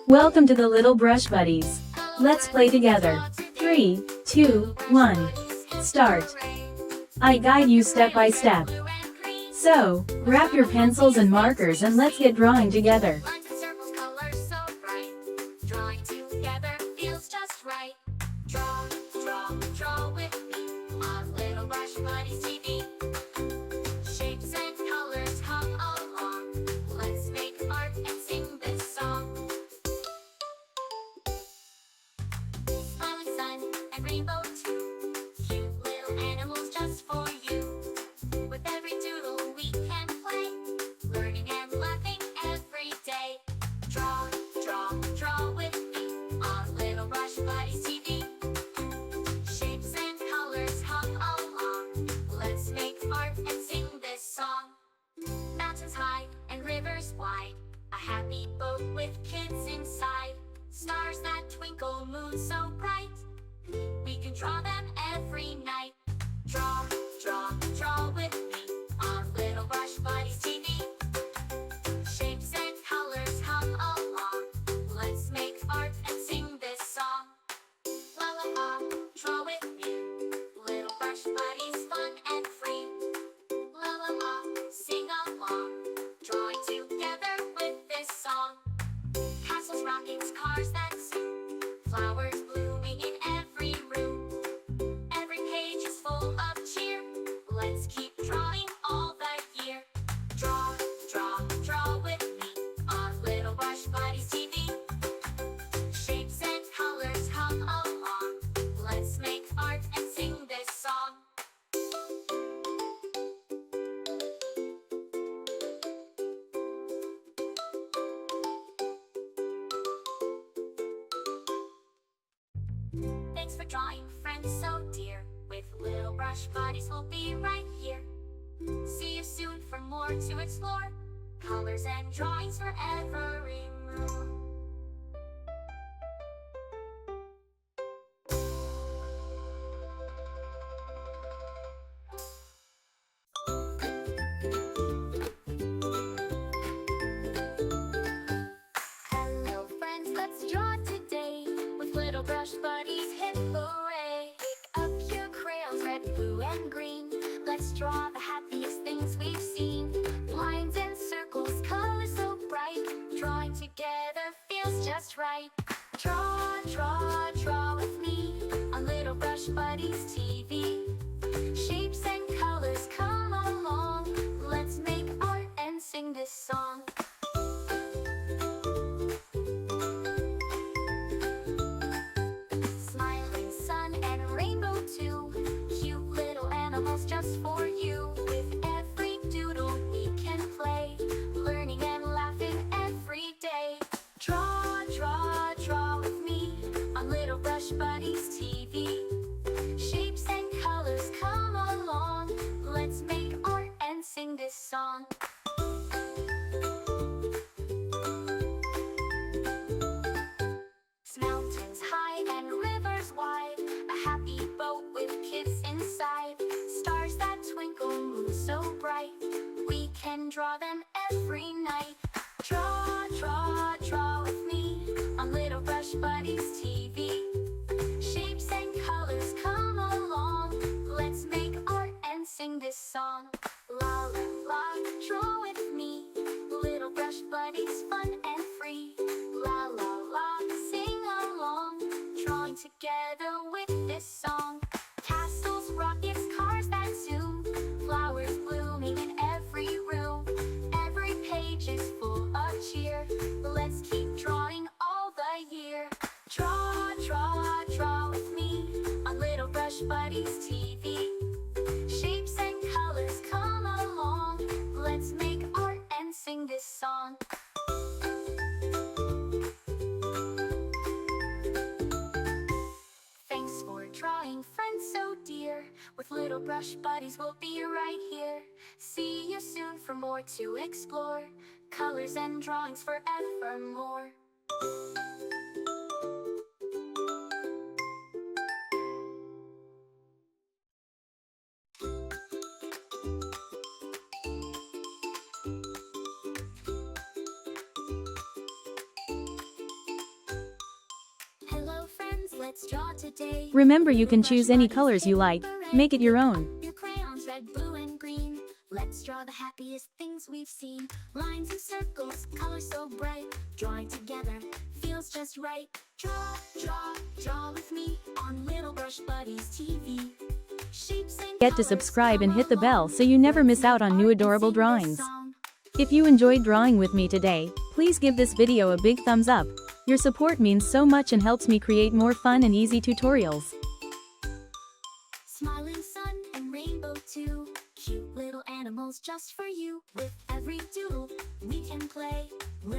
Welcome to the Little Brush Buddies. Let's play together. 3, 2, 1. Start. I guide you step by step. So, grab your pencils and markers and let's get drawing together. Draw with me on Little Brush Buddies TV. Shapes and colors come along. Let's make art and sing this song. Smiling sun and rainbow too. Cute little animals just for you. With every doodle we can play, learning and laughing every day. Draw with me on Little Brush Buddies TV. Shapes and colors come along. Let's make art and sing this song. Mountains high and rivers wide, a happy boat with kids inside. Stars that twinkle, moon so bright, we can draw them every night. Draw with me on Little Brush Buddies TV. Shapes and colors come along. Let's make art and sing this song. La la la, draw with me. Little Brush Buddies, fun and free. La la la, sing along. Drawing together with this song. Castles, rockets, cars that zoom. Flowers blooming in every room. Every page is full of cheer. Let's keep drawing all the year. Draw with me on Little Brush Buddies TV. Shapes and colors come along. Let's make art and sing this song. Thanks for drawing, friends so dear. With Little Brush Buddies, we'll be right here. See you soon for more to explore. Colors and drawings for every mood. Hello friends, let's draw today. With Little Brush Buddies, hip hooray! Pick up your crayons, red, blue, and green. Let's draw the happiest things we've seen. Lines and circles, colors so bright. Drawing together feels just right. Draw with me on Little Brush Buddies TV. Shapes and colors come along. Let's make art and sing this song. Smiling sun and rainbow too. Cute little animals just for you. With every doodle we can play, learning and laughing every day. Draw with me on Little Brush Buddies TV. Shapes and colors come along. Let's make art and sing this song. Mountains high and rivers wide, a happy boat with kids inside. Stars that twinkle, moon so bright, we can draw them every night. Draw with me on Little Brush Buddies TV. Shapes and colors come along. Let's make art and sing this song. La la la, draw with me. Little Brush Buddies, fun and free. La la la, sing along. Drawing together with this song. Castles, rockets, cars that zoom. Flowers blooming in every room. Every page is full of cheer. Let's keep drawing all the year. Draw with me on Little Brush Buddies TV. Shapes and colors come along. Let's make art and sing this song. Thanks for drawing, friends so dear. With Little Brush Buddies, we'll be right here. See you soon for more to explore. Colors and drawings forevermore. draw today. Remember, you can choose any colors you like. Make it your own. Your crayons, red, blue, and green. Let's draw the happiest things we've seen. Lines and circles, colors so bright. Drawing together feels just right. Draw, draw, draw with me on Little Brush Buddies TV. Shapes and Get to colors subscribe and come hit the bell along. so you never miss out on new Art and adorable sing this drawings. song. If you enjoyed drawing with me today, please give this video a big thumbs up. Your support means so much and helps me create more fun and easy tutorials. Smiling sun and rainbow too. Cute little animals just for you. With every doodle we can play.